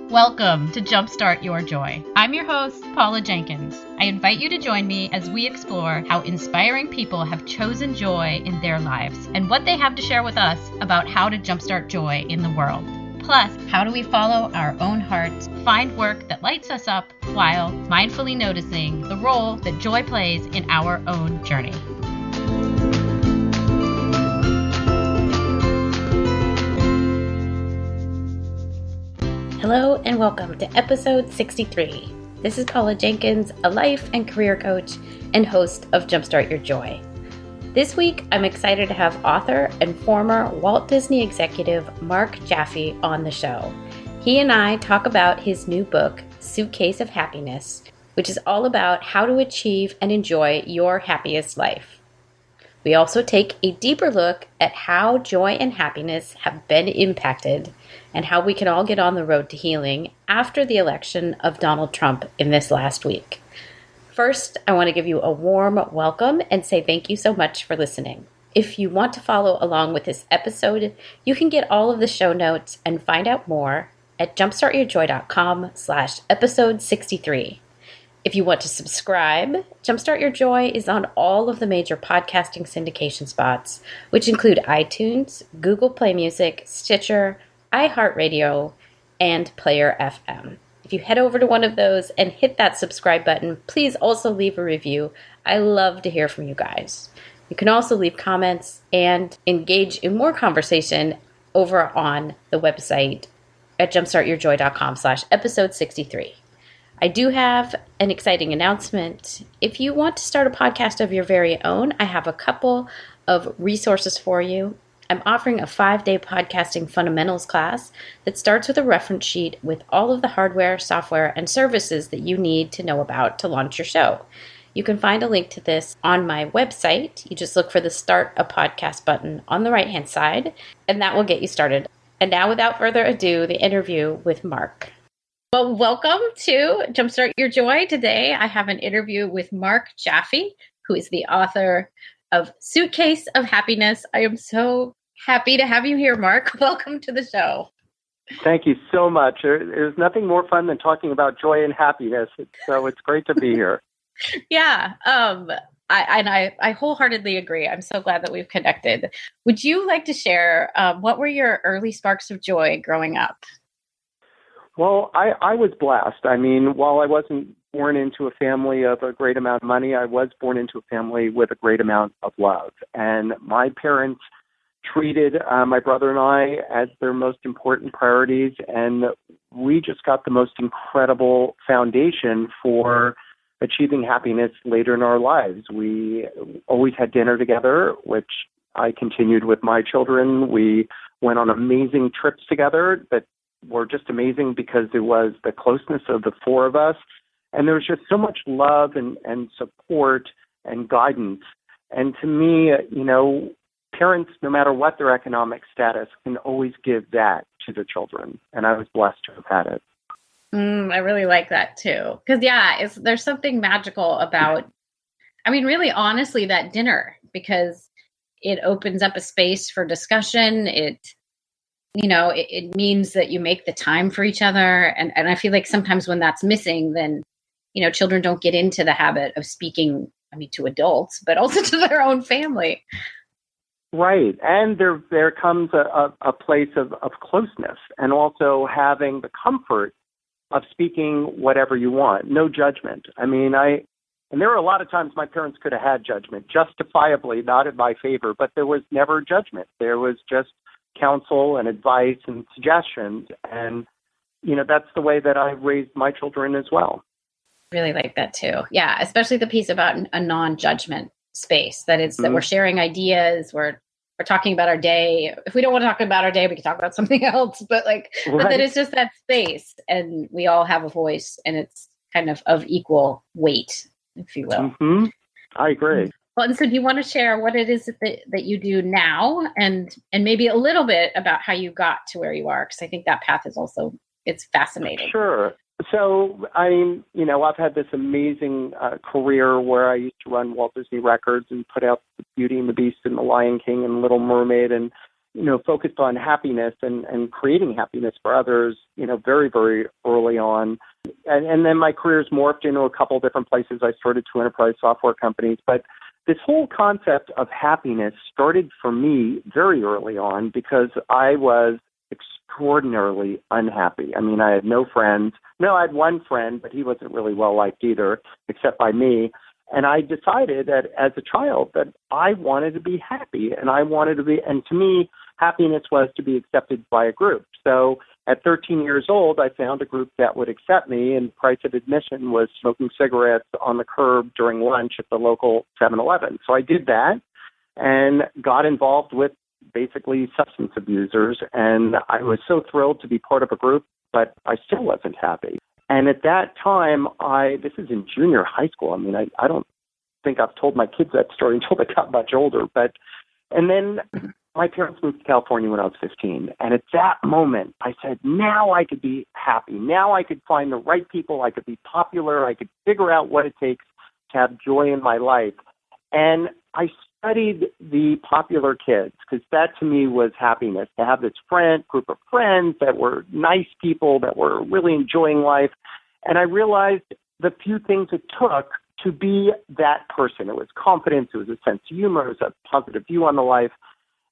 Welcome to Jumpstart Your Joy. I'm your host, Paula Jenkins. I invite you to join me as we explore how inspiring people have chosen joy in their lives and what they have to share with us about how to jumpstart joy in the world. Plus, how do we follow our own hearts, find work that lights us up while mindfully noticing the role that joy plays in our own journey. Hello and welcome to episode 63. This is Paula Jenkins, a life and career coach and host of Jumpstart Your Joy. This week, I'm excited to have author and former Walt Disney executive Mark Jaffe on the show. He and I talk about his new book, Suitcase of Happyness, which is all about how to achieve and enjoy your happiest life. We also take a deeper look at how joy and happiness have been impacted and how we can all get on the road to healing after the election of Donald Trump in this last week. First, I want to give you a warm welcome and say thank you so much for listening. If you want to follow along with this episode, you can get all of the show notes and find out more at jumpstartyourjoy.com/episode 63. If you want to subscribe, Jumpstart Your Joy is on all of the major podcasting syndication spots, which include iTunes, Google Play Music, Stitcher, iHeartRadio, and Player FM. If you head over to one of those and hit that subscribe button, please also leave a review. I love to hear from you guys. You can also leave comments and engage in more conversation over on the website at jumpstartyourjoy.com/episode 63. I do have an exciting announcement. If you want to start a podcast of your very own, I have a couple of resources for you. I'm offering a 5-day podcasting fundamentals class that starts with a reference sheet with all of the hardware, software, and services that you need to know about to launch your show. You can find a link to this on my website. You just look for the Start a Podcast button on the right-hand side, and that will get you started. And now, without further ado, the interview with Mark. Well, welcome to Jumpstart Your Joy. Today, I have an interview with Mark Jaffe, who is the author of Suitcase of Happyness. I am so happy to have you here, Mark. Welcome to the show. Thank you so much. There's nothing more fun than talking about joy and happiness. So it's great to be here. Yeah. I wholeheartedly agree. I'm so glad that we've connected. Would you like to share what were your early sparks of joy growing up? Well, I was blessed. I mean, while I wasn't born into a family of a great amount of money, I was born into a family with a great amount of love. And my parents treated my brother and I as their most important priorities, and we just got the most incredible foundation for achieving happiness later in our lives. We always had dinner together, which I continued with my children. We went on amazing trips together that were just amazing because it was the closeness of the four of us, and there was just so much love and support and guidance. And to me, parents, no matter what their economic status, can always give that to their children. And I was blessed to have had it. I really like that too. Because, there's something magical about, really, honestly, that dinner, because it opens up a space for discussion. It means that you make the time for each other. And I feel like sometimes when that's missing, then, children don't get into the habit of speaking, to adults, but also to their own family. Right. And there comes a place of closeness, and also having the comfort of speaking whatever you want. No judgment. And there were a lot of times my parents could have had judgment, justifiably, not in my favor, but there was never judgment. There was just counsel and advice and suggestions. And, that's the way that I raised my children as well. Really like that too. Yeah. Especially the piece about a non-judgment space, that it's that we're sharing ideas, we're talking about our day. If we don't want to talk about our day, we can talk about something else, but that it's just that space, and we all have a voice, and it's kind of equal weight, if you will. Mm-hmm. I agree. Well, and so do you want to share what it is that you do now, and maybe a little bit about how you got to where you are? Because I think that path is also, it's fascinating. Sure. So, I've had this amazing career where I used to run Walt Disney Records and put out the Beauty and the Beast and the Lion King and Little Mermaid. And focused on happiness and creating happiness for others, very, very early on. And then my career's morphed into a couple different places. I started two enterprise software companies, but this whole concept of happiness started for me very early on because I was extraordinarily unhappy. I mean, I had no friends. No, I had one friend, but he wasn't really well liked either, except by me. And I decided that as a child that I wanted to be happy, and to me, happiness was to be accepted by a group. So at 13 years old, I found a group that would accept me, and the price of admission was smoking cigarettes on the curb during lunch at the local 7-Eleven. So I did that and got involved with basically substance abusers, and I was so thrilled to be part of a group, but I still wasn't happy. And at that time, this is in junior high school. I mean, I don't think I've told my kids that story until they got much older. And then my parents moved to California when I was 15. And at that moment, I said, now I could be happy. Now I could find the right people. I could be popular. I could figure out what it takes to have joy in my life. And I studied the popular kids because that to me was happiness, to have this group of friends that were nice people that were really enjoying life. And I realized the few things it took to be that person. It was confidence, it was a sense of humor, it was a positive view on the life.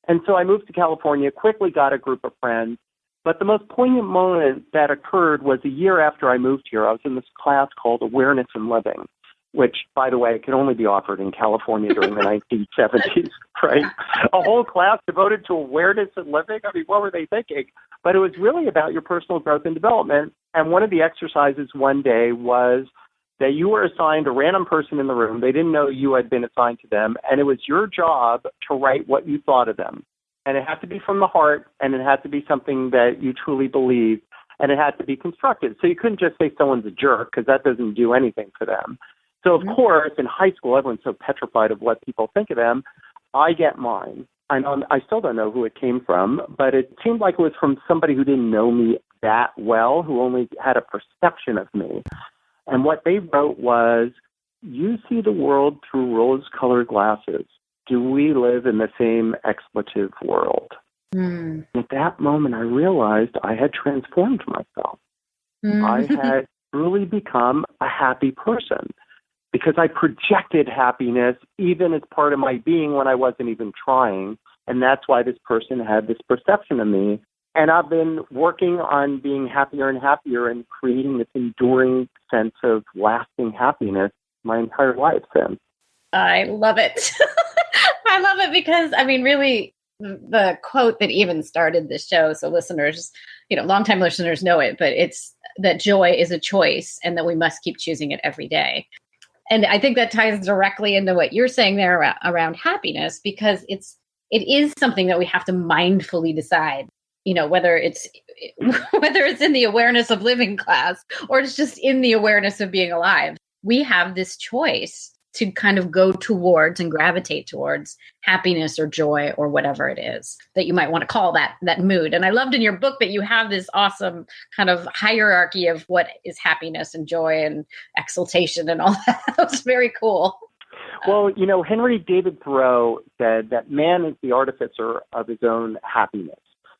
And so I moved to California, quickly got a group of friends. But the most poignant moment that occurred was a year after I moved here. I was in this class called Awareness in Living, which, by the way, could only be offered in California during the 1970s, right? A whole class devoted to awareness and living. I mean, what were they thinking? But it was really about your personal growth and development. And one of the exercises one day was that you were assigned a random person in the room. They didn't know you had been assigned to them. And it was your job to write what you thought of them. And it had to be from the heart, and it had to be something that you truly believed, and it had to be constructive. So you couldn't just say someone's a jerk, because that doesn't do anything for them. So, of course, in high school, everyone's so petrified of what people think of them. I get mine. I still don't know who it came from, but it seemed like it was from somebody who didn't know me that well, who only had a perception of me. And what they wrote was, you see the world through rose-colored glasses. Do we live in the same expletive world? At that moment, I realized I had transformed myself. I had truly become a happy person because I projected happiness even as part of my being when I wasn't even trying. And that's why this person had this perception of me. And I've been working on being happier and happier and creating this enduring sense of lasting happiness my entire life since. I love it. I love it because, I mean, really, the quote that even started the show, so listeners, longtime listeners know it, but it's that joy is a choice and that we must keep choosing it every day. And I think that ties directly into what you're saying there around happiness, because it is something that we have to mindfully decide, whether it's in the awareness of living class or it's just in the awareness of being alive. We have this choice to kind of go towards and gravitate towards happiness or joy or whatever it is that you might want to call that mood. And I loved in your book that you have this awesome kind of hierarchy of what is happiness and joy and exaltation and all that. That was very cool. Well, Henry David Thoreau said that man is the artificer of his own happiness.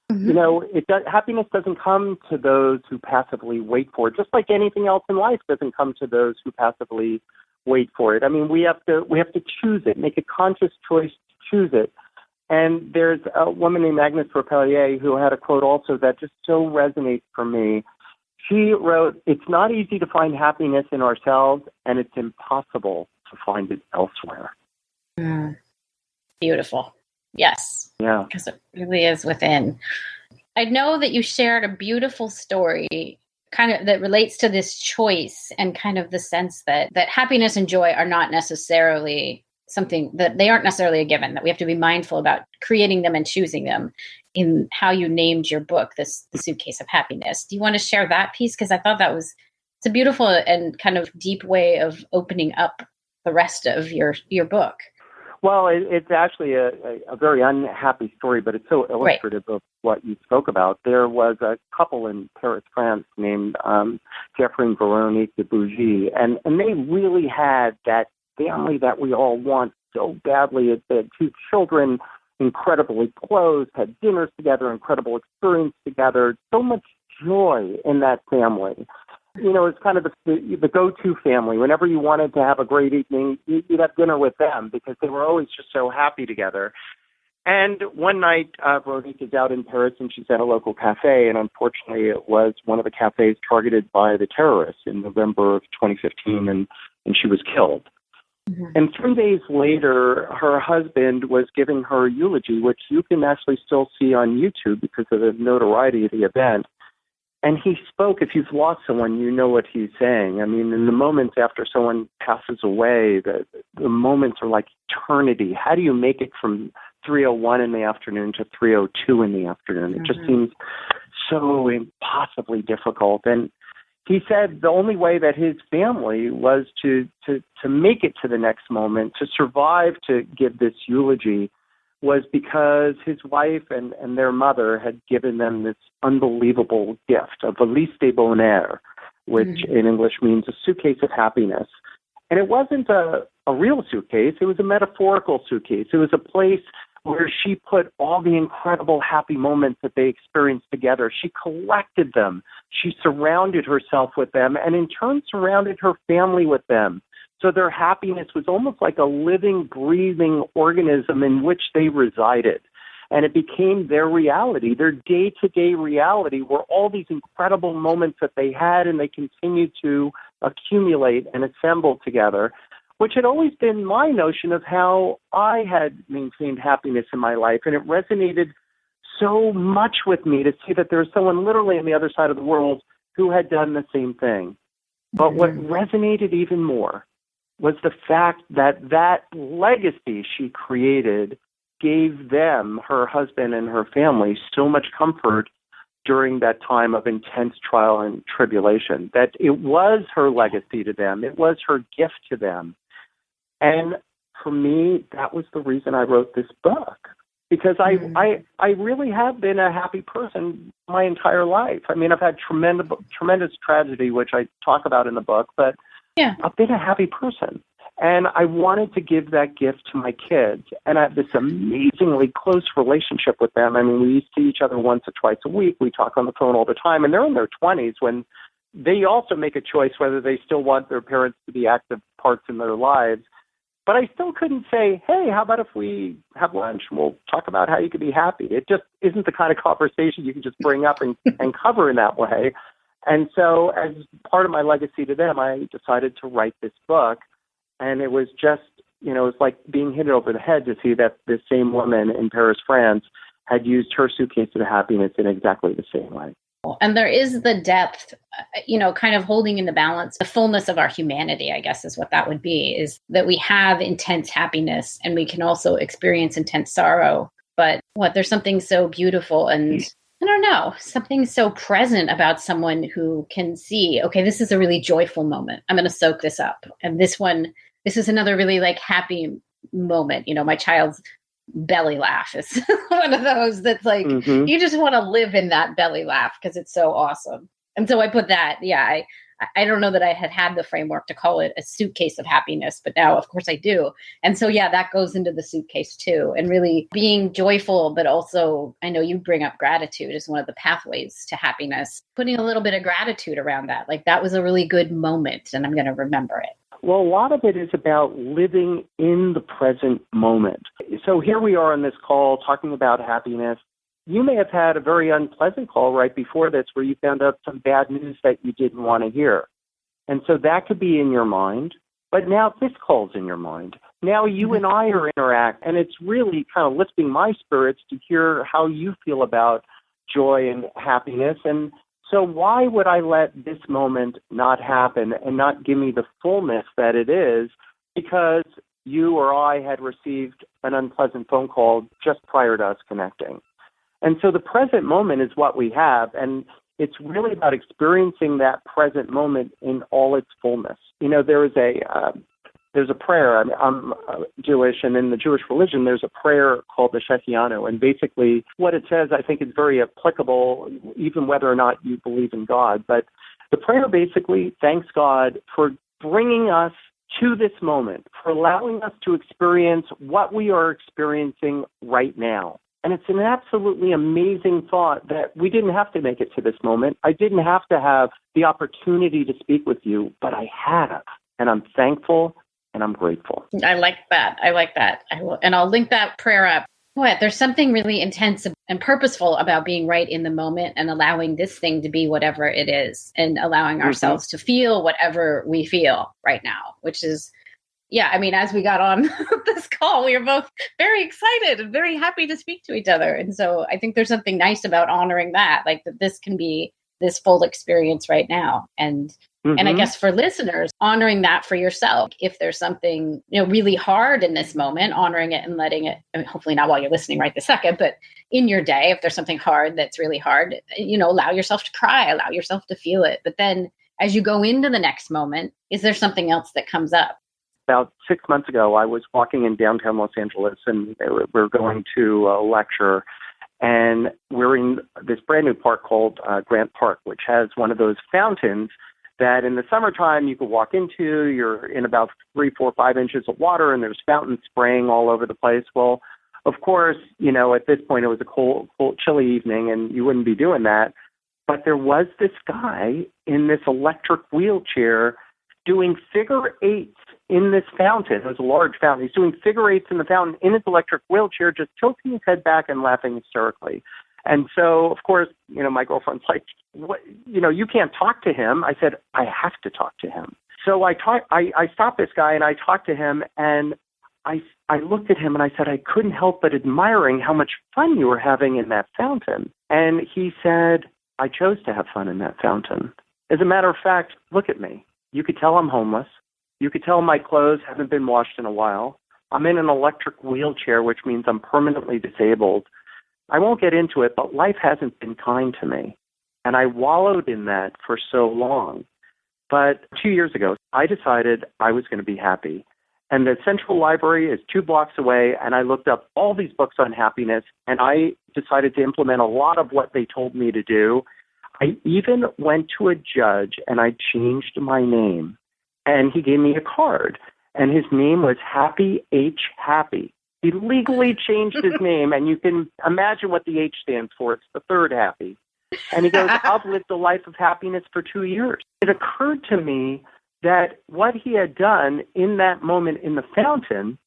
Happiness doesn't come to those who passively wait for it, just like anything else in life doesn't come to those who passively wait for it. I mean, we have to choose it, make a conscious choice to choose it. And there's a woman named Agnes Repellier who had a quote also that just so resonates for me. She wrote, "It's not easy to find happiness in ourselves, and it's impossible to find it elsewhere." Beautiful. Yes. Yeah. Because it really is within. I know that you shared a beautiful story kind of that relates to this choice and kind of the sense that happiness and joy are not necessarily something that they aren't necessarily a given, that we have to be mindful about creating them and choosing them in how you named your book, The Suitcase of Happyness. Do you want to share that piece? Because I thought it's a beautiful and kind of deep way of opening up the rest of your book. Well, it's actually a very unhappy story, but it's so illustrative of what you spoke about. There was a couple in Paris, France, named Jeffrey and Veronique de Bougie, and they really had that family that we all want so badly. They had two children, incredibly close, had dinners together, incredible experience together, so much joy in that family. You know, it's kind of the go-to family. Whenever you wanted to have a great evening, you'd have dinner with them because they were always just so happy together. And one night, Veronique is out in Paris, and she's at a local cafe, and unfortunately it was one of the cafes targeted by the terrorists in November of 2015, and she was killed. Mm-hmm. And 3 days later, her husband was giving her eulogy, which you can actually still see on YouTube because of the notoriety of the event. And he spoke, if you've lost someone, you know what he's saying. I mean, in the moments after someone passes away, the moments are like eternity. How do you make it from 3:01 in the afternoon to 3:02 in the afternoon? It just seems so impossibly difficult. And he said the only way that his family was to make it to the next moment, to survive to give this eulogy, was because his wife and their mother had given them this unbelievable gift, a valise de bonheur, which in English means a suitcase of happiness. And it wasn't a real suitcase. It was a metaphorical suitcase. It was a place where she put all the incredible happy moments that they experienced together. She collected them. She surrounded herself with them and in turn surrounded her family with them. So their happiness was almost like a living, breathing organism in which they resided. And it became their reality, their day-to-day reality, were all these incredible moments that they had and they continued to accumulate and assemble together, which had always been my notion of how I had maintained happiness in my life. And it resonated so much with me to see that there was someone literally on the other side of the world who had done the same thing. But what resonated even more was the fact that that legacy she created gave them, her husband and her family, so much comfort during that time of intense trial and tribulation, that it was her legacy to them. It was her gift to them. And for me, that was the reason I wrote this book, because I really have been a happy person my entire life. I mean, I've had tremendous tragedy, which I talk about in the book, but I've been a happy person. And I wanted to give that gift to my kids. And I have this amazingly close relationship with them. I mean, we see each other once or twice a week. We talk on the phone all the time. And they're in their 20s when they also make a choice whether they still want their parents to be active parts in their lives. But I still couldn't say, hey, how about if we have lunch and we'll talk about how you could be happy? It just isn't the kind of conversation you can just bring up and cover in that way. And so as part of my legacy to them, I decided to write this book. And it was just, you know, it's like being hit over the head to see that this same woman in Paris, France, had used her suitcase of happiness in exactly the same way. And there is the depth, you know, kind of holding in the balance, the fullness of our humanity, I guess is what that would be, is that we have intense happiness and we can also experience intense sorrow. But there's something so beautiful and I don't know, something so present about someone who can see, okay, this is a really joyful moment. I'm going to soak this up. And this is another really like happy moment. You know, my child's belly laugh is one of those that's like, you just want to live in that belly laugh because it's so awesome. And so I put that, I don't know that I had the framework to call it a suitcase of happiness, but now, of course, I do. And so, that goes into the suitcase, too. And really being joyful, but also, I know you bring up gratitude as one of the pathways to happiness, putting a little bit of gratitude around that. Like that was a really good moment, and I'm going to remember it. Well, a lot of it is about living in the present moment. So here we are on this call talking about happiness. You may have had a very unpleasant call right before this where you found out some bad news that you didn't want to hear. And so that could be in your mind, but now this call's in your mind. Now you and I are interact, and it's really kind of lifting my spirits to hear how you feel about joy and happiness. And so why would I let this moment not happen and not give me the fullness that it is because you or I had received an unpleasant phone call just prior to us connecting? And so the present moment is what we have, and it's really about experiencing that present moment in all its fullness. You know, there's a prayer. I'm Jewish, and in the Jewish religion, there's a prayer called the Shechianu, and basically what it says, I think, is very applicable, even whether or not you believe in God. But the prayer basically thanks God for bringing us to this moment, for allowing us to experience what we are experiencing right now. And it's an absolutely amazing thought that we didn't have to make it to this moment. I didn't have to have the opportunity to speak with you, but I have. And I'm thankful and I'm grateful. I like that. I like that. I will, and I'll link that prayer up. What? There's something really intense and purposeful about being right in the moment and allowing this thing to be whatever it is and allowing ourselves to feel whatever we feel right now, which is, yeah, I mean, as we got on this call, we were both very excited and very happy to speak to each other. And so I think there's something nice about honoring that, like that this can be this full experience right now. And I guess for listeners, honoring that for yourself, if there's something, really hard in this moment, honoring it and letting it, I mean, hopefully not while you're listening right this second, but in your day, if there's something hard that's really hard, allow yourself to cry, allow yourself to feel it. But then as you go into the next moment, is there something else that comes up? About 6 months ago, I was walking in downtown Los Angeles, and we were going to a lecture, and we're in this brand new park called Grant Park, which has one of those fountains that in the summertime you could walk into. You're in about 3, 4, 5 inches of water, and there's fountains spraying all over the place. Well, of course, at this point it was a cold, chilly evening, and you wouldn't be doing that. But there was this guy in this electric wheelchair doing figure eights in this fountain. It was a large fountain. He's doing figure eights in the fountain in his electric wheelchair, just tilting his head back and laughing hysterically. And so, of course, my girlfriend's like, "What? You can't talk to him." I said, "I have to talk to him." So I stopped this guy and I talked to him, and I looked at him and I said, "I couldn't help but admiring how much fun you were having in that fountain." And he said, "I chose to have fun in that fountain. As a matter of fact, look at me. You could tell I'm homeless. You could tell my clothes haven't been washed in a while. I'm in an electric wheelchair, which means I'm permanently disabled. I won't get into it, but life hasn't been kind to me. And I wallowed in that for so long. But 2 years ago, I decided I was going to be happy. And the Central Library is 2 blocks away, and I looked up all these books on happiness, and I decided to implement a lot of what they told me to do. I even went to a judge, and I changed my name. And he gave me a card, and his name was Happy H. Happy. He legally changed his name, and you can imagine what the H stands for. It's the third happy. And he goes, "I've lived a life of happiness for 2 years." It occurred to me that what he had done in that moment in the fountain,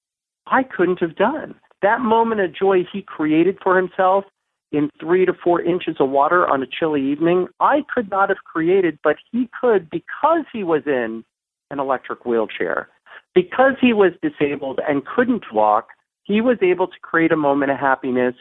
I couldn't have done. That moment of joy he created for himself in 3 to 4 inches of water on a chilly evening, I could not have created, but he could because he was in an electric wheelchair. Because he was disabled and couldn't walk, he was able to create a moment of happiness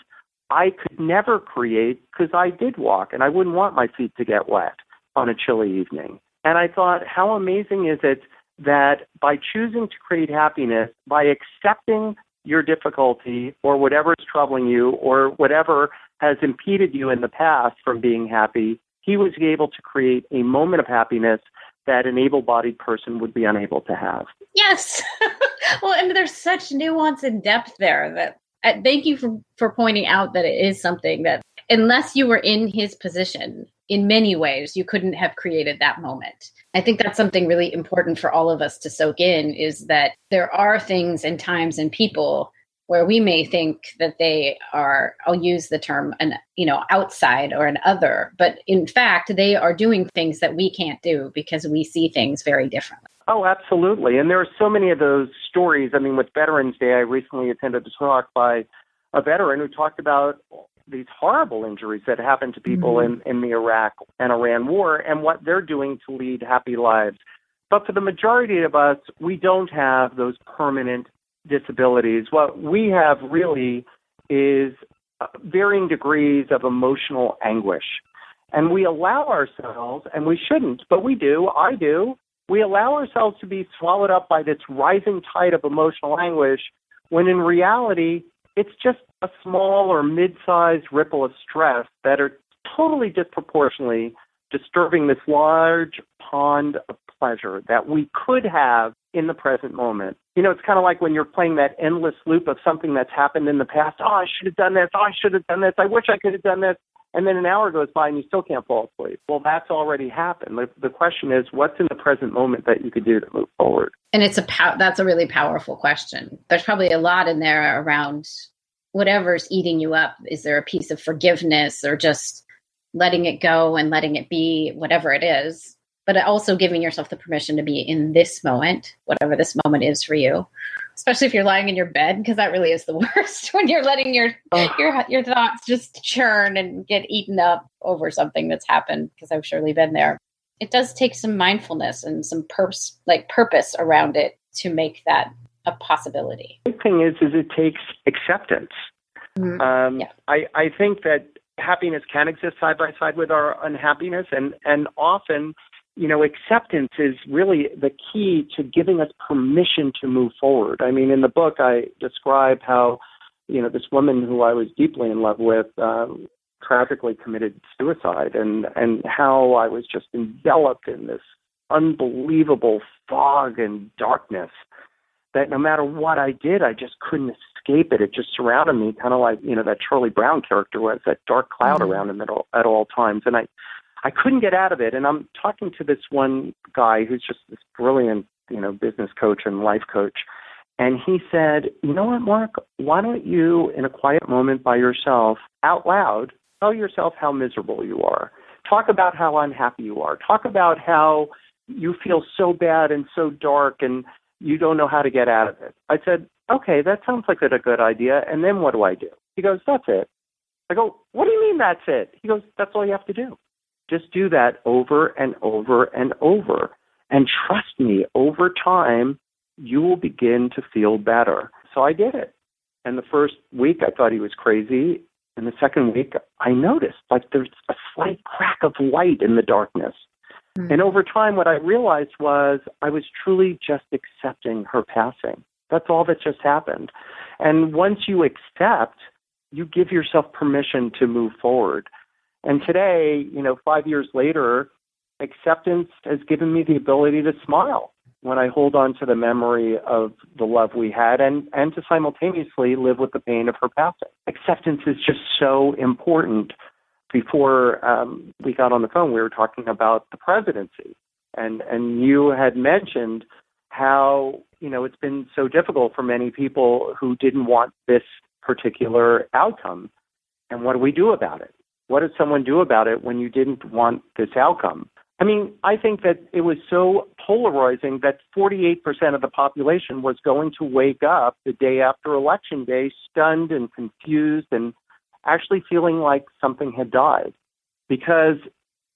I could never create because I did walk, and I wouldn't want my feet to get wet on a chilly evening. And I thought, how amazing is it that by choosing to create happiness, by accepting your difficulty or whatever is troubling you or whatever has impeded you in the past from being happy, he was able to create a moment of happiness that an able-bodied person would be unable to have. Yes. Well, and there's such nuance and depth there that thank you for pointing out that it is something that unless you were in his position, in many ways, you couldn't have created that moment. I think that's something really important for all of us to soak in, is that there are things and times and people where we may think that they are, I'll use the term, outside or an other, but in fact, they are doing things that we can't do because we see things very differently. Oh, absolutely. And there are so many of those stories. I mean, with Veterans Day, I recently attended a talk by a veteran who talked about these horrible injuries that happened to people in the Iraq and Iran war and what they're doing to lead happy lives. But for the majority of us, we don't have those permanent disabilities. What we have really is varying degrees of emotional anguish. And we allow ourselves, and we shouldn't, but we do, I do, we allow ourselves to be swallowed up by this rising tide of emotional anguish when in reality, it's just a small or mid-sized ripple of stress that are totally disproportionately disturbing this large pond of pleasure that we could have in the present moment. It's kind of like when you're playing that endless loop of something that's happened in the past. Oh, I should have done this. Oh, I should have done this. I wish I could have done this. And then an hour goes by and you still can't fall asleep. Well, that's already happened. The question is, what's in the present moment that you could do to move forward? And that's a really powerful question. There's probably a lot in there around whatever's eating you up. Is there a piece of forgiveness or just letting it go and letting it be, whatever it is, but also giving yourself the permission to be in this moment, whatever this moment is for you, especially if you're lying in your bed, because that really is the worst when you're letting your thoughts just churn and get eaten up over something that's happened, because I've surely been there. It does take some mindfulness and some purpose around it to make that a possibility. The thing is it takes acceptance. Mm-hmm. I think that happiness can exist side by side with our unhappiness, and often, acceptance is really the key to giving us permission to move forward. I mean, in the book, I describe how, this woman who I was deeply in love with tragically committed suicide, and how I was just enveloped in this unbelievable fog and darkness that no matter what I did, I just couldn't escape it. It just surrounded me, kind of like, that Charlie Brown character was, that dark cloud around him at all times. And I couldn't get out of it. And I'm talking to this one guy who's just this brilliant, business coach and life coach. And he said, you know what, Mark, why don't you, in a quiet moment by yourself, out loud, tell yourself how miserable you are. Talk about how unhappy you are. Talk about how you feel so bad and so dark and you don't know how to get out of it. I said, okay, that sounds like a good idea. And then what do I do? He goes, that's it. I go, what do you mean that's it? He goes, that's all you have to do. Just do that over and over and over. And trust me, over time, you will begin to feel better. So I did it. And the first week, I thought he was crazy. And the second week, I noticed like there's a slight crack of light in the darkness. Mm-hmm. And over time, what I realized was I was truly just accepting her passing. That's all that just happened. And once you accept, you give yourself permission to move forward. And today, 5 years later, acceptance has given me the ability to smile when I hold on to the memory of the love we had and to simultaneously live with the pain of her passing. Acceptance is just so important. Before we got on the phone, we were talking about the presidency. And you had mentioned how, it's been so difficult for many people who didn't want this particular outcome. And what do we do about it? What does someone do about it when you didn't want this outcome? I mean, I think that it was so polarizing that 48% of the population was going to wake up the day after Election Day stunned and confused and actually feeling like something had died. Because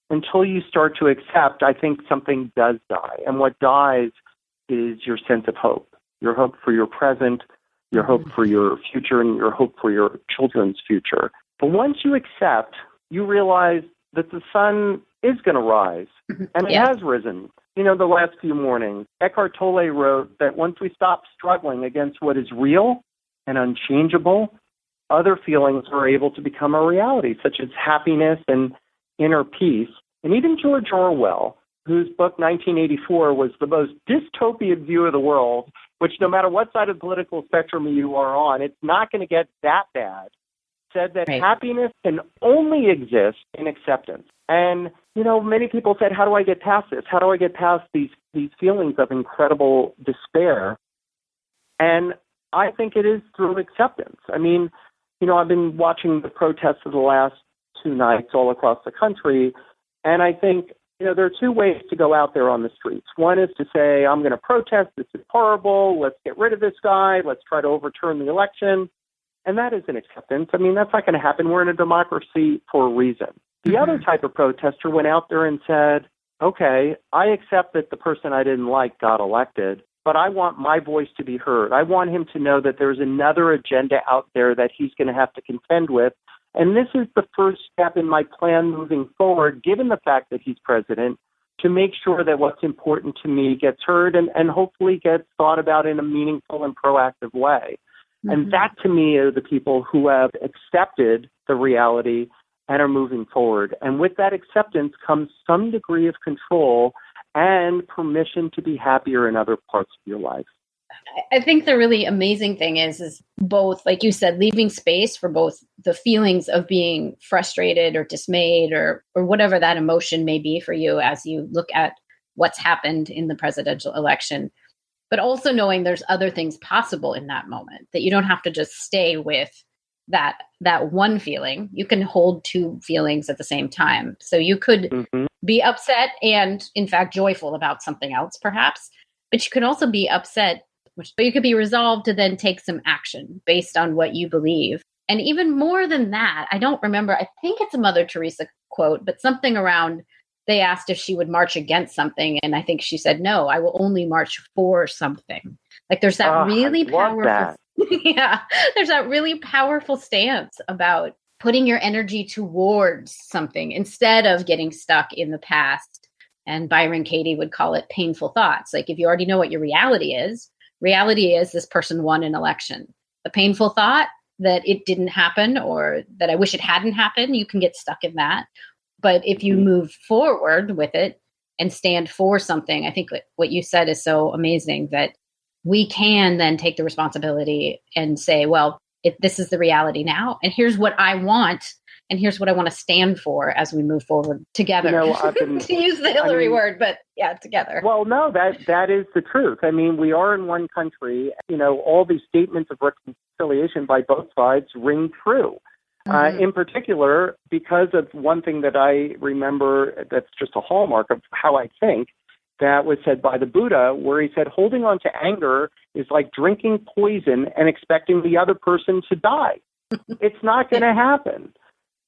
until you start to accept, I think something does die. And what dies is your sense of hope, your hope for your present, your hope for your future, and your hope for your children's future. But once you accept, you realize that the sun is going to rise, and it has risen. The last few mornings, Eckhart Tolle wrote that once we stop struggling against what is real and unchangeable, other feelings are able to become a reality, such as happiness and inner peace. And even George Orwell, whose book 1984 was the most dystopian view of the world, which no matter what side of the political spectrum you are on, it's not going to get that bad, said that happiness can only exist in acceptance. And, many people said, how do I get past this? How do I get past these feelings of incredible despair? And I think it is through acceptance. I mean, I've been watching the protests of the last 2 nights all across the country, and I think, there are 2 ways to go out there on the streets. One is to say, I'm going to protest, this is horrible, let's get rid of this guy, let's try to overturn the election. And that is an acceptance. I mean, that's not going to happen. We're in a democracy for a reason. The other type of protester went out there and said, okay, I accept that the person I didn't like got elected, but I want my voice to be heard. I want him to know that there's another agenda out there that he's going to have to contend with. And this is the first step in my plan moving forward, given the fact that he's president, to make sure that what's important to me gets heard and hopefully gets thought about in a meaningful and proactive way. And that, to me, are the people who have accepted the reality and are moving forward. And with that acceptance comes some degree of control and permission to be happier in other parts of your life. I think the really amazing thing is both, like you said, leaving space for both the feelings of being frustrated or dismayed or whatever that emotion may be for you as you look at what's happened in the presidential election, but also knowing there's other things possible in that moment, that you don't have to just stay with that one feeling. You can hold two feelings at the same time. So you could be upset and, in fact, joyful about something else, perhaps, but you can also be upset, but you could be resolved to then take some action based on what you believe. And even more than that, I don't remember, I think it's a Mother Teresa quote, but something around, they asked if she would march against something. And I think she said, no, I will only march for something. Like there's that really powerful, yeah, there's that really powerful stance about putting your energy towards something instead of getting stuck in the past. And Byron Katie would call it painful thoughts. Like if you already know what your reality is this person won an election. The painful thought that it didn't happen or that I wish it hadn't happened, you can get stuck in that. But if you move forward with it and stand for something, I think what you said is so amazing, that we can then take the responsibility and say, well, this is the reality now, and here's what I want, and here's what I want to stand for as we move forward together. To use the Hillary word, but yeah, together. Well, no, that is the truth. I mean, we are in one country. All these statements of reconciliation by both sides ring true. In particular, because of one thing that I remember that's just a hallmark of how I think, that was said by the Buddha, where he said, holding on to anger is like drinking poison and expecting the other person to die. It's not going to happen.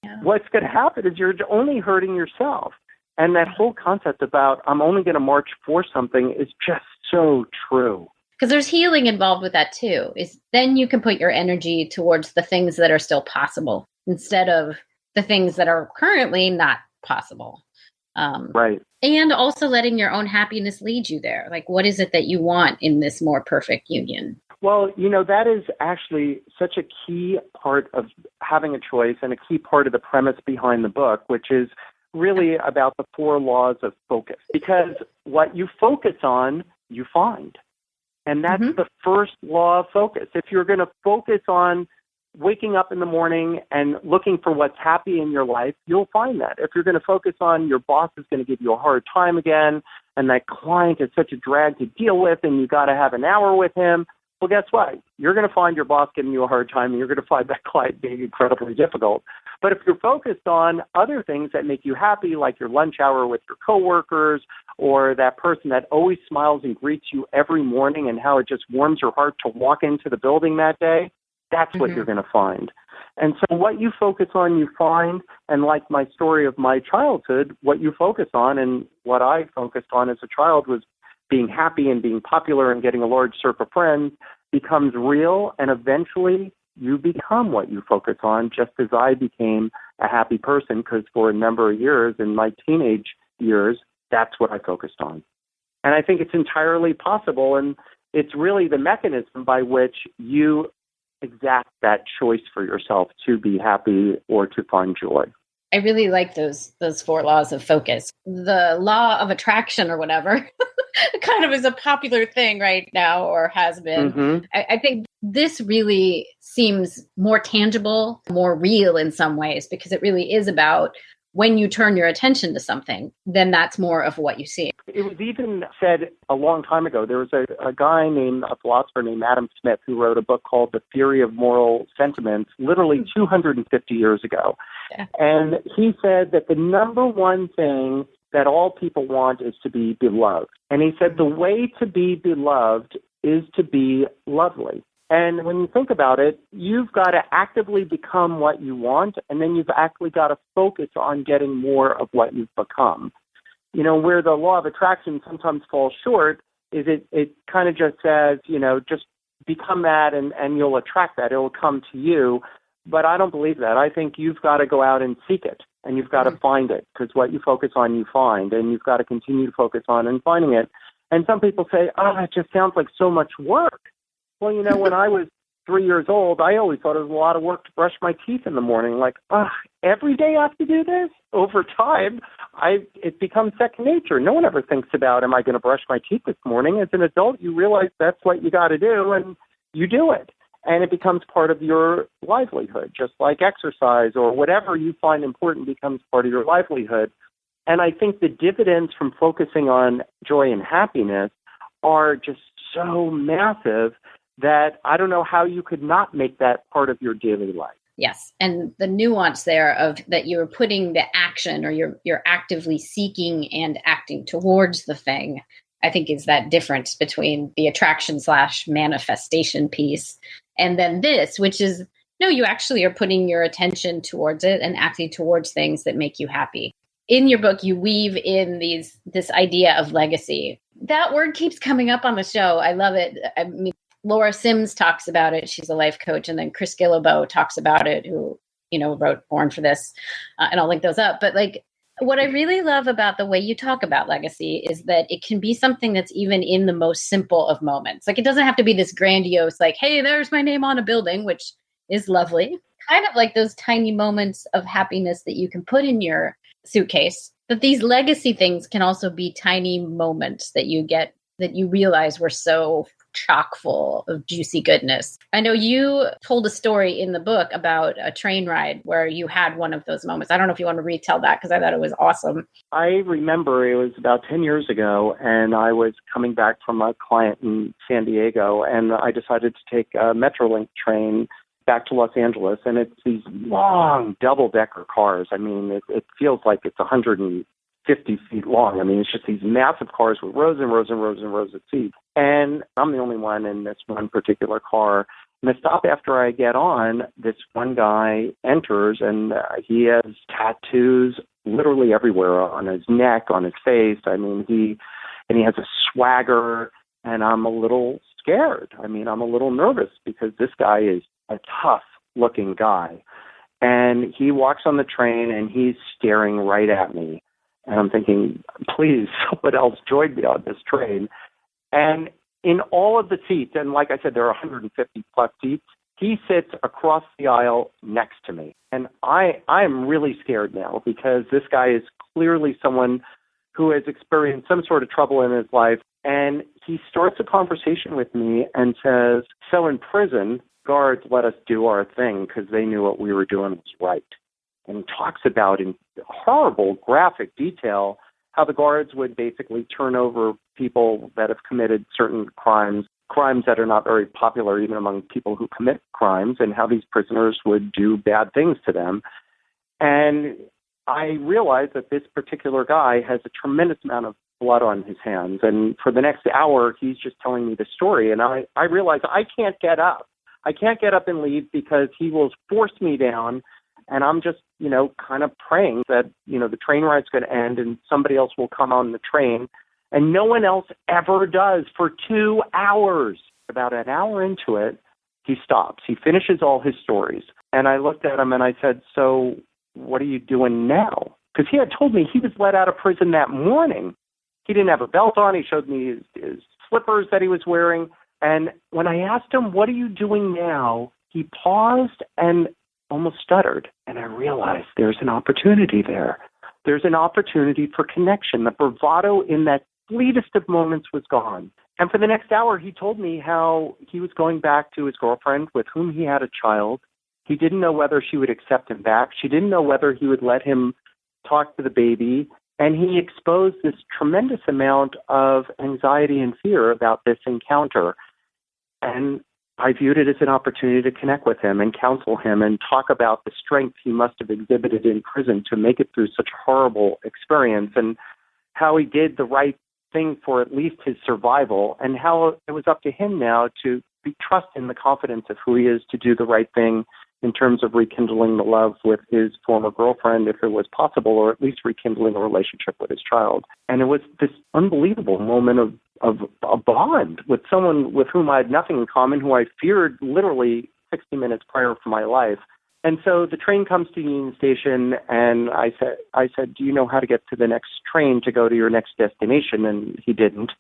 Yeah. What's going to happen is you're only hurting yourself. And that whole concept about I'm only going to march for something is just so true. Because there's healing involved with that too, is then you can put your energy towards the things that are still possible instead of the things that are currently not possible. Right. And also letting your own happiness lead you there. Like, what is it that you want in this more perfect union? Well, that is actually such a key part of having a choice and a key part of the premise behind the book, which is really about the 4 laws of focus. Because what you focus on, you find. And that's the first law of focus. If you're going to focus on waking up in the morning and looking for what's happy in your life, you'll find that. If you're going to focus on your boss is going to give you a hard time again, and that client is such a drag to deal with, and you got to have an hour with him, well, guess what? You're going to find your boss giving you a hard time, and you're going to find that client being incredibly difficult. But if you're focused on other things that make you happy, like your lunch hour with your coworkers, or that person that always smiles and greets you every morning and how it just warms your heart to walk into the building that day, that's what you're going to find. And so what you focus on, you find. And like my story of my childhood, what you focus on and what I focused on as a child was being happy and being popular and getting a large circle of friends becomes real. And eventually you become what you focus on, just as I became a happy person, because for a number of years in my teenage years, that's what I focused on. And I think it's entirely possible. And it's really the mechanism by which you exact that choice for yourself to be happy or to find joy. I really like those 4 laws of focus. The law of attraction or whatever kind of is a popular thing right now, or has been. I think this really seems more tangible, more real in some ways, because it really is about when you turn your attention to something, then that's more of what you see. It was even said a long time ago. There was a philosopher named Adam Smith, who wrote a book called The Theory of Moral Sentiments, literally 250 years ago. Yeah. And he said that the number one thing that all people want is to be beloved. And he said the way to be beloved is to be lovely. And when you think about it, you've got to actively become what you want, and then you've actually got to focus on getting more of what you've become. Where the law of attraction sometimes falls short is it kind of just says, just become that and you'll attract that. It will come to you. But I don't believe that. I think you've got to go out and seek it, and you've got to find it, because what you focus on, you find, and you've got to continue to focus on and finding it. And some people say, it just sounds like so much work. Well, when I was 3 years old, I always thought it was a lot of work to brush my teeth in the morning. Like, every day I have to do this? Over time, it becomes second nature. No one ever thinks about, am I going to brush my teeth this morning? As an adult, you realize that's what you got to do, and you do it. And it becomes part of your livelihood, just like exercise or whatever you find important becomes part of your livelihood. And I think the dividends from focusing on joy and happiness are just so massive that I don't know how you could not make that part of your daily life. Yes. And the nuance there of that you're putting the action or you're actively seeking and acting towards the thing, I think is that difference between the attraction / manifestation piece. And then this, which is, no, you actually are putting your attention towards it and acting towards things that make you happy. In your book, you weave in this idea of legacy. That word keeps coming up on the show. I love it. I mean, Laura Sims talks about it. She's a life coach. And then Chris Gillibo talks about it, who, wrote Born for This. And I'll link those up. But what I really love about the way you talk about legacy is that it can be something that's even in the most simple of moments. Like, it doesn't have to be this grandiose, like, hey, there's my name on a building, which is lovely. Kind of like those tiny moments of happiness that you can put in your suitcase. But these legacy things can also be tiny moments that you get that you realize were so chock full of juicy goodness. I know you told a story in the book about a train ride where you had one of those moments. I don't know if you want to retell that because I thought it was awesome. I remember it was about 10 years ago, and I was coming back from a client in San Diego, and I decided to take a Metrolink train back to Los Angeles, and it's these long double-decker cars. I mean, it feels like it's 150 feet long. I mean, it's just these massive cars with rows and rows and rows and rows of seats. And I'm the only one in this one particular car. And the stop after I get on, this one guy enters, and he has tattoos literally everywhere, on his neck, on his face. I mean, he has a swagger, and I'm a little scared. I mean, I'm a little nervous because this guy is a tough-looking guy. And he walks on the train, and he's staring right at me. And I'm thinking, please, someone else join me on this train. And in all of the seats, and like I said, there are 150-plus seats, he sits across the aisle next to me. And I'm really scared now because this guy is clearly someone who has experienced some sort of trouble in his life. And he starts a conversation with me and says, so in prison, guards let us do our thing because they knew what we were doing was right. And he talks about in horrible graphic detail how the guards would basically turn over people that have committed certain crimes that are not very popular even among people who commit crimes, and how these prisoners would do bad things to them. And I realized that this particular guy has a tremendous amount of blood on his hands. And for the next hour, he's just telling me the story. And I realized I can't get up. I can't get up and leave because he will force me down. And I'm just, kind of praying that, the train ride's going to end and somebody else will come on the train. And no one else ever does for 2 hours. About an hour into it, he stops. He finishes all his stories. And I looked at him and I said, so what are you doing now? Because he had told me he was let out of prison that morning. He didn't have a belt on. He showed me his slippers that he was wearing. And when I asked him, what are you doing now? He paused and almost stuttered. And I realized there's an opportunity there. There's an opportunity for connection. The bravado in that fleetest of moments was gone. And for the next hour, he told me how he was going back to his girlfriend with whom he had a child. He didn't know whether she would accept him back. She didn't know whether he would let him talk to the baby. And he exposed this tremendous amount of anxiety and fear about this encounter. And I viewed it as an opportunity to connect with him and counsel him and talk about the strength he must have exhibited in prison to make it through such a horrible experience, and how he did the right thing for at least his survival, and how it was up to him now to be trust in the confidence of who he is to do the right thing in terms of rekindling the love with his former girlfriend, if it was possible, or at least rekindling a relationship with his child. And it was this unbelievable moment of a bond with someone with whom I had nothing in common, who I feared literally 60 minutes prior for my life. And so the train comes to Union Station, and I said, do you know how to get to the next train to go to your next destination? And he didn't.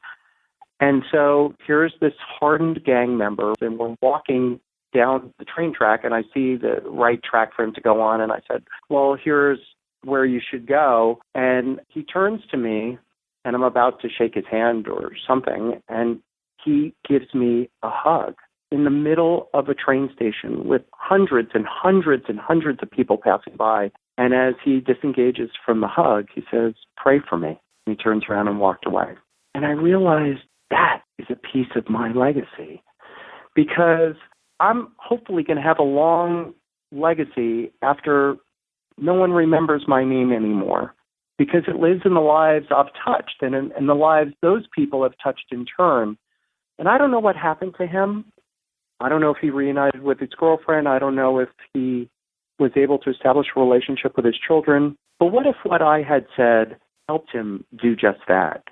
And so here's this hardened gang member, and we're walking down the train track and I see the right track for him to go on. And I said, well, here's where you should go. And he turns to me and I'm about to shake his hand or something. And he gives me a hug in the middle of a train station with hundreds and hundreds and hundreds of people passing by. And as he disengages from the hug, he says, pray for me. And he turns around and walked away. And I realized that is a piece of my legacy because I'm hopefully going to have a long legacy after no one remembers my name anymore because it lives in the lives I've touched and in the lives those people have touched in turn. And I don't know what happened to him. I don't know if he reunited with his girlfriend. I don't know if he was able to establish a relationship with his children. But what if what I had said helped him do just that?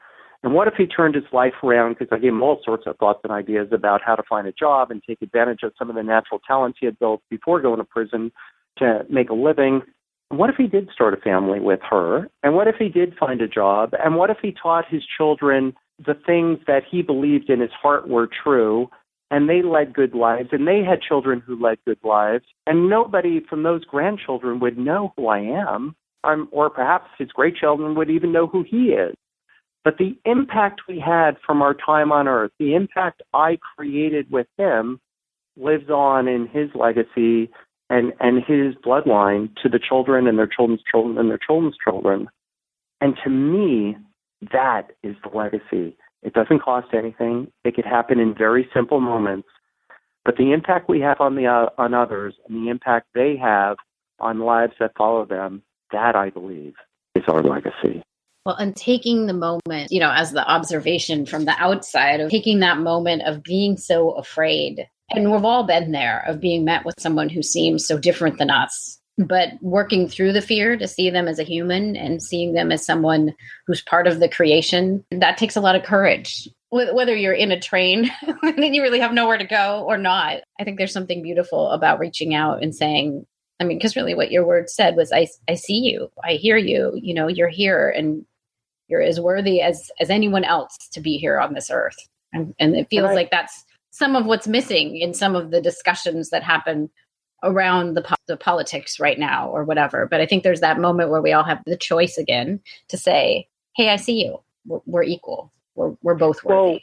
And what if he turned his life around, because I gave him all sorts of thoughts and ideas about how to find a job and take advantage of some of the natural talents he had built before going to prison to make a living. And what if he did start a family with her? And what if he did find a job? And what if he taught his children the things that he believed in his heart were true, and they led good lives, and they had children who led good lives, and nobody from those grandchildren would know who I am, or perhaps his great children would even know who he is. But the impact we had from our time on earth, the impact I created with him lives on in his legacy and his bloodline to the children and their children's children and their children's children. And to me, that is the legacy. It doesn't cost anything. It could happen in very simple moments. But the impact we have on others and the impact they have on lives that follow them, that I believe is our legacy. Well, and taking the moment, as the observation from the outside of taking that moment of being so afraid. And we've all been there of being met with someone who seems so different than us, but working through the fear to see them as a human and seeing them as someone who's part of the creation. That takes a lot of courage, whether you're in a train and then you really have nowhere to go or not. I think there's something beautiful about reaching out and saying, because really what your word said was, I see you, I hear you, you're here and you're as worthy as anyone else to be here on this earth. And it feels like that's some of what's missing in some of the discussions that happen around the politics right now or whatever. But I think there's that moment where we all have the choice again to say, hey, I see you. We're equal. We're both worthy. Well,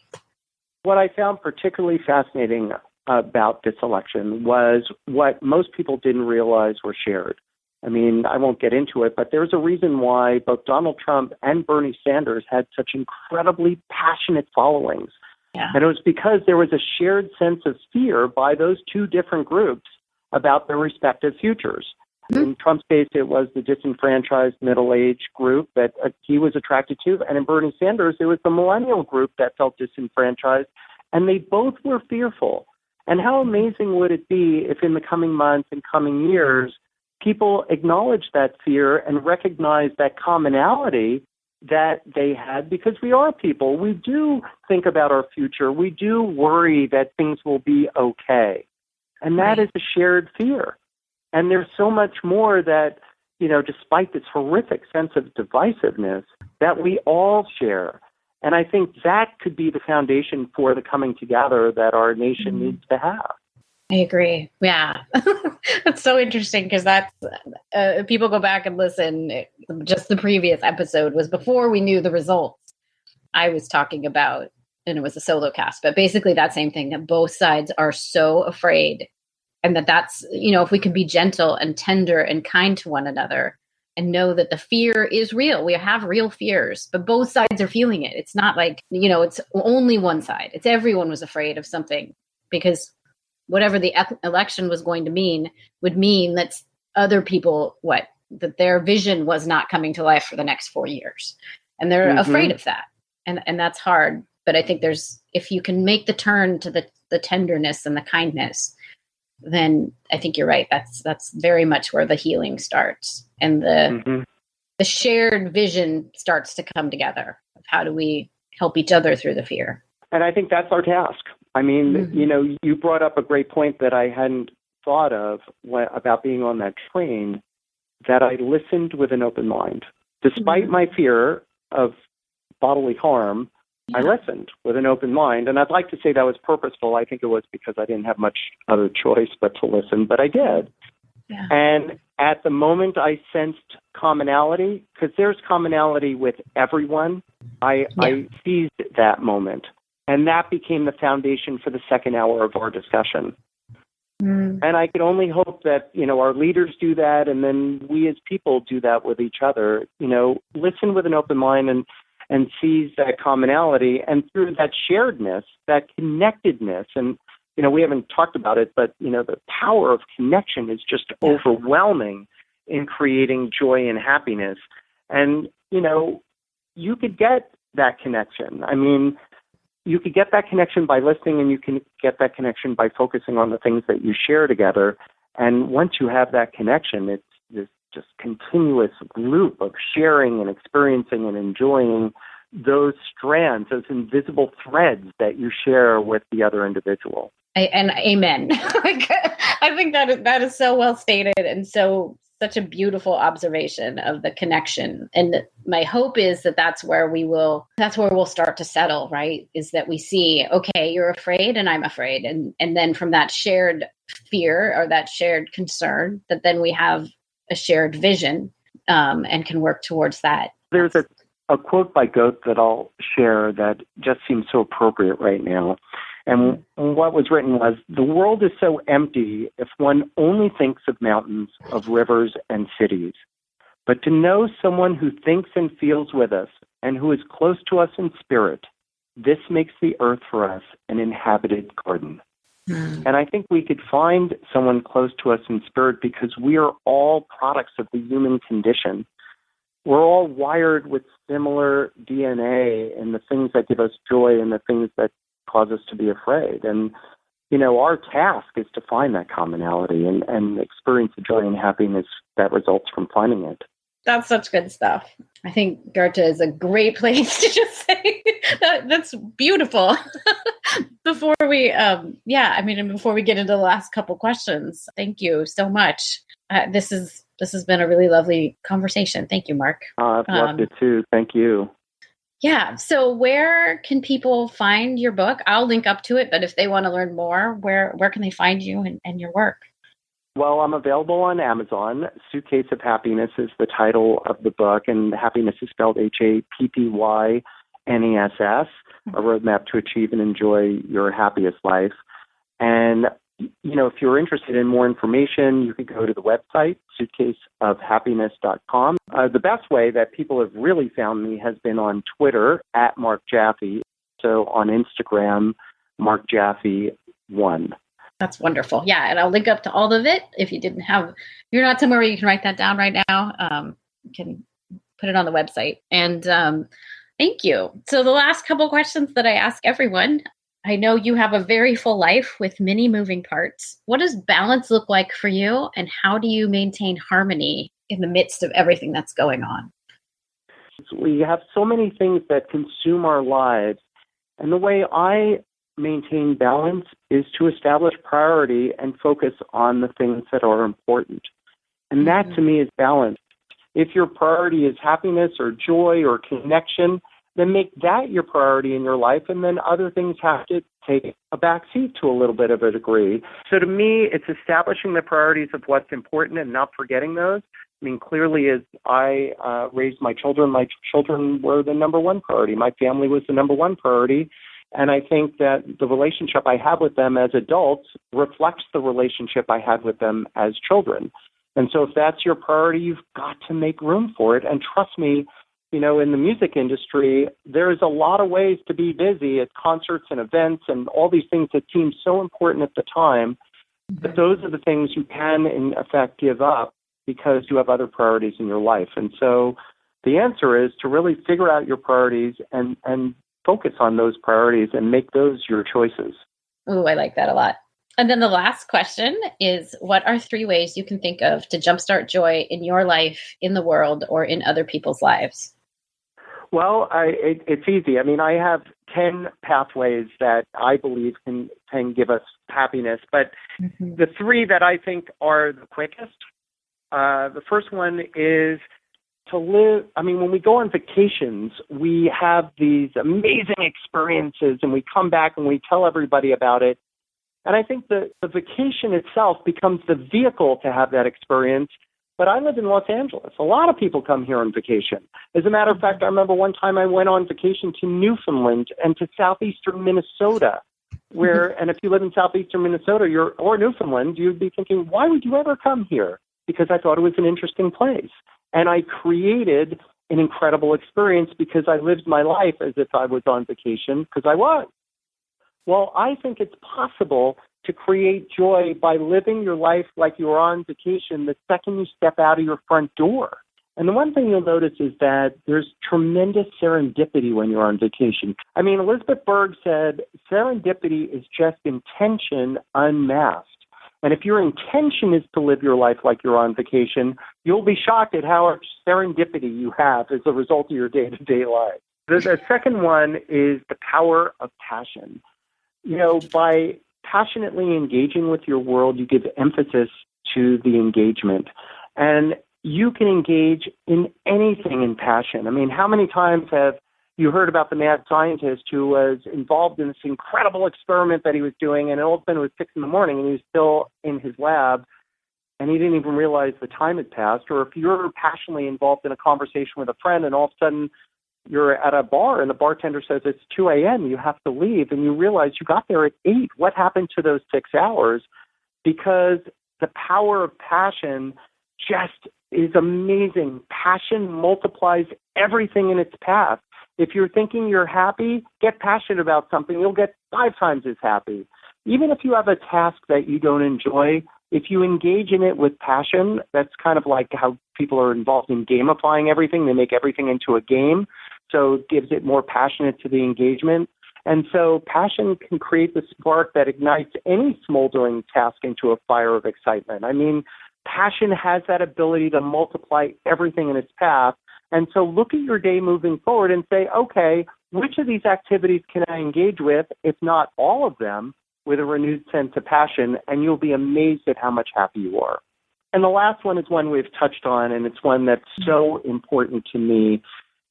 what I found particularly fascinating about this election was what most people didn't realize were shared. I won't get into it, but there's a reason why both Donald Trump and Bernie Sanders had such incredibly passionate followings. Yeah. And it was because there was a shared sense of fear by those two different groups about their respective futures. Mm-hmm. In Trump's case, it was the disenfranchised middle-aged group that he was attracted to. And in Bernie Sanders, it was the millennial group that felt disenfranchised. And they both were fearful. And how amazing would it be if in the coming months and coming years, people acknowledge that fear and recognize that commonality that they had, because we are people. We do think about our future. We do worry that things will be okay. And that is a shared fear. And there's so much more that, despite this horrific sense of divisiveness, that we all share. And I think that could be the foundation for the coming together that our nation needs to have. I agree. Yeah. That's so interesting because that's, people go back and listen. Just the previous episode was before we knew the results. I was talking about, and it was a solo cast, but basically that same thing, that both sides are so afraid, and that's, if we can be gentle and tender and kind to one another and know that the fear is real. We have real fears, but both sides are feeling it. It's not like, it's only one side. It's everyone was afraid of something, because whatever the election was going to mean would mean that other people, that their vision was not coming to life for the next 4 years. And they're afraid of that. And that's hard. But I think if you can make the turn to the tenderness and the kindness, then I think you're right. That's very much where the healing starts. And the shared vision starts to come together of how do we help each other through the fear. And I think that's our task. You brought up a great point that I hadn't thought of about being on that train, that I listened with an open mind. Despite my fear of bodily harm, I listened with an open mind. And I'd like to say that was purposeful. I think it was because I didn't have much other choice but to listen, but I did. Yeah. And at the moment I sensed commonality, because there's commonality with everyone, I seized that moment. And that became the foundation for the second hour of our discussion. And I could only hope that, our leaders do that, and then we as people do that with each other. Listen with an open mind and seize that commonality. And through that sharedness, that connectedness, and, we haven't talked about it, but, the power of connection is just overwhelming in creating joy and happiness. And, you could get that connection. I mean, you could get that connection by listening, and you can get that connection by focusing on the things that you share together. And once you have that connection, it's this just continuous loop of sharing and experiencing and enjoying those strands, those invisible threads that you share with the other individual. And amen. I think that is so well stated, and such a beautiful observation of the connection. And my hope is that that's where we'll start to settle, right? Is that we see, okay, you're afraid and I'm afraid. And then from that shared fear or that shared concern, that then we have a shared vision and can work towards that. There's a quote by Goethe that I'll share that just seems so appropriate right now. And what was written was, the world is so empty if one only thinks of mountains, of rivers and cities. But to know someone who thinks and feels with us and who is close to us in spirit, this makes the earth for us an inhabited garden. And I think we could find someone close to us in spirit because we are all products of the human condition. We're all wired with similar DNA in the things that give us joy and the things that cause us to be afraid. And, our task is to find that commonality and experience the joy and happiness that results from finding it. That's such good stuff. I think Goethe is a great place to just say that's beautiful. Before we, before we get into the last couple questions, thank you so much. This has been a really lovely conversation. Thank you, Mark. I've loved it too. Thank you. Yeah. So where can people find your book? I'll link up to it, but if they want to learn more, where can they find you and your work? Well, I'm available on Amazon. Suitcase of Happyness is the title of the book, and happiness is spelled Happyness, a roadmap to achieve and enjoy your happiest life. And, if you're interested in more information, you could go to the website, suitcaseofhappyness.com. The best way that people have really found me has been on Twitter, at Mark Jaffe. So on Instagram, Mark Jaffe1. That's wonderful. Yeah. And I'll link up to all of it. If you're not somewhere where you can write that down right now, you can put it on the website. And thank you. So the last couple of questions that I ask everyone, I know you have a very full life with many moving parts. What does balance look like for you? And how do you maintain harmony in the midst of everything that's going on? We have so many things that consume our lives. And the way I maintain balance is to establish priority and focus on the things that are important. And that to me is balance. If your priority is happiness or joy or connection, then make that your priority in your life, and then other things have to take a backseat to a little bit of a degree. So to me, it's establishing the priorities of what's important and not forgetting those. I mean, clearly as I raised my children were the number one priority. My family was the number one priority. And I think that the relationship I have with them as adults reflects the relationship I had with them as children. And so if that's your priority, you've got to make room for it. And trust me, in the music industry, there's a lot of ways to be busy at concerts and events and all these things that seem so important at the time. But those are the things you can, in effect, give up because you have other priorities in your life. And so the answer is to really figure out your priorities and focus on those priorities and make those your choices. Ooh, I like that a lot. And then the last question is, what are 3 ways you can think of to jumpstart joy in your life, in the world, or in other people's lives? Well, it's easy. I mean, I have 10 pathways that I believe can give us happiness, but the 3 that I think are the quickest, the first one is to live, I mean, when we go on vacations, we have these amazing experiences and we come back and we tell everybody about it. And I think the vacation itself becomes the vehicle to have that experience. But I live in Los Angeles. A lot of people come here on vacation. As a matter of fact, I remember one time I went on vacation to Newfoundland and to southeastern Minnesota, where, and if you live in southeastern Minnesota or Newfoundland, you'd be thinking, why would you ever come here? Because I thought it was an interesting place. And I created an incredible experience because I lived my life as if I was on vacation, because I was. Well, I think it's possible to create joy by living your life like you're on vacation the second you step out of your front door. And the one thing you'll notice is that there's tremendous serendipity when you're on vacation. I mean, Elizabeth Berg said serendipity is just intention unmasked. And if your intention is to live your life like you're on vacation, you'll be shocked at how much serendipity you have as a result of your day-to-day life. The second one is the power of passion. You know, by passionately engaging with your world, you give emphasis to the engagement. And you can engage in anything in passion. I mean, how many times have you heard about the mad scientist who was involved in this incredible experiment that he was doing, and all of a sudden it was 6 a.m. and he was still in his lab, and he didn't even realize the time had passed? Or if you're passionately involved in a conversation with a friend, and all of a sudden you're at a bar and the bartender says it's 2 a.m., you have to leave, and you realize you got there at 8. What happened to those 6 hours? Because the power of passion just is amazing. Passion multiplies everything in its path. If you're thinking you're happy, get passionate about something, you'll get 5 times as happy. Even if you have a task that you don't enjoy, if you engage in it with passion, that's kind of like how people are involved in gamifying everything. They make everything into a game, so it gives it more passionate to the engagement. And so passion can create the spark that ignites any smoldering task into a fire of excitement. I mean, passion has that ability to multiply everything in its path. And so look at your day moving forward and say, okay, which of these activities can I engage with, if not all of them, with a renewed sense of passion, and you'll be amazed at how much happy you are. And the last one is one we've touched on, and it's one that's so important to me,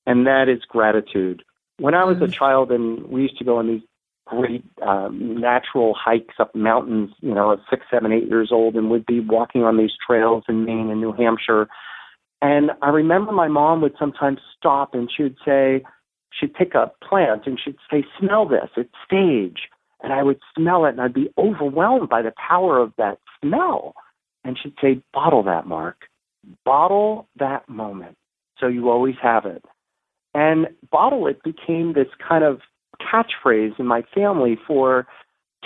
and that is gratitude. When I was a child, and we used to go on these great natural hikes up mountains, you know, at 6, 7, 8 years old, and we'd be walking on these trails in Maine and New Hampshire. And I remember my mom would sometimes stop and she'd pick a plant and she'd say, smell this, it's sage. And I would smell it and I'd be overwhelmed by the power of that smell. And she'd say, bottle that, Mark. Bottle that moment so you always have it. And bottle it became this kind of catchphrase in my family for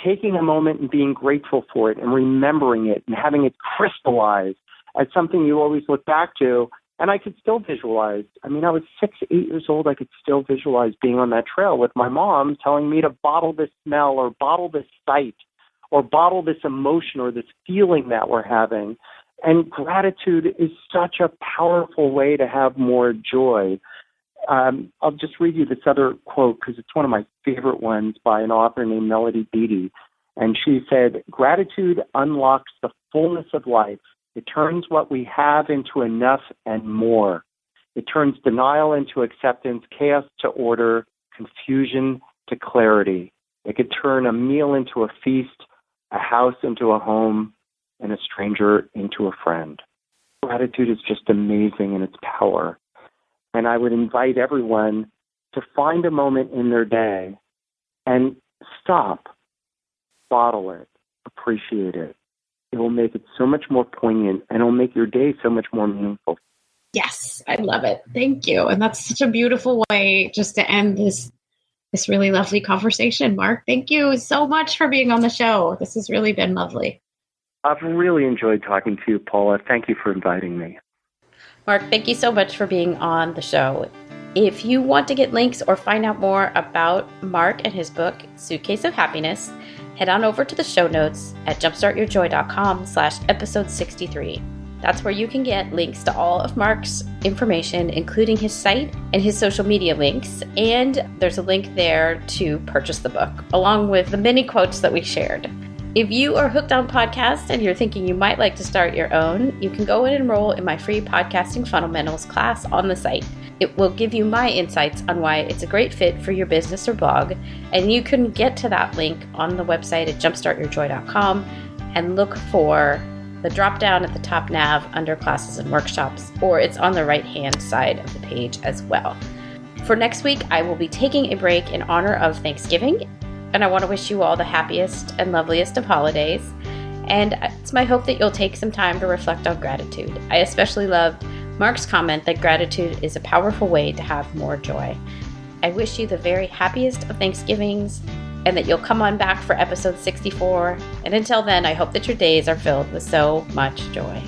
taking a moment and being grateful for it and remembering it and having it crystallize as something you always look back to. And I could still visualize. I mean, I was 6, 8 years old. I could still visualize being on that trail with my mom telling me to bottle this smell or bottle this sight or bottle this emotion or this feeling that we're having. And gratitude is such a powerful way to have more joy. I'll just read you this other quote because it's one of my favorite ones by an author named Melody Beattie. And she said, gratitude unlocks the fullness of life. It turns what we have into enough and more. It turns denial into acceptance, chaos to order, confusion to clarity. It could turn a meal into a feast, a house into a home, and a stranger into a friend. Gratitude is just amazing in its power. And I would invite everyone to find a moment in their day and stop, bottle it, appreciate it. It will make it so much more poignant, and it will make your day so much more meaningful. Yes, I love it. Thank you. And that's such a beautiful way just to end this really lovely conversation, Mark. Thank you so much for being on the show. This has really been lovely. I've really enjoyed talking to you, Paula. Thank you for inviting me. Mark, thank you so much for being on the show. If you want to get links or find out more about Mark and his book, Suitcase of Happyness, head on over to the show notes at jumpstartyourjoy.com/episode 63. That's where you can get links to all of Mark's information, including his site and his social media links. And there's a link there to purchase the book, along with the many quotes that we shared. If you are hooked on podcasts and you're thinking you might like to start your own, you can go and enroll in my free podcasting fundamentals class on the site. It will give you my insights on why it's a great fit for your business or blog, and you can get to that link on the website at jumpstartyourjoy.com and look for the drop down at the top nav under classes and workshops, or it's on the right hand side of the page as well. For next week, I will be taking a break in honor of Thanksgiving, and I want to wish you all the happiest and loveliest of holidays. And it's my hope that you'll take some time to reflect on gratitude. I especially loved Mark's comment that gratitude is a powerful way to have more joy. I wish you the very happiest of Thanksgivings, and that you'll come on back for episode 64. And until then, I hope that your days are filled with so much joy.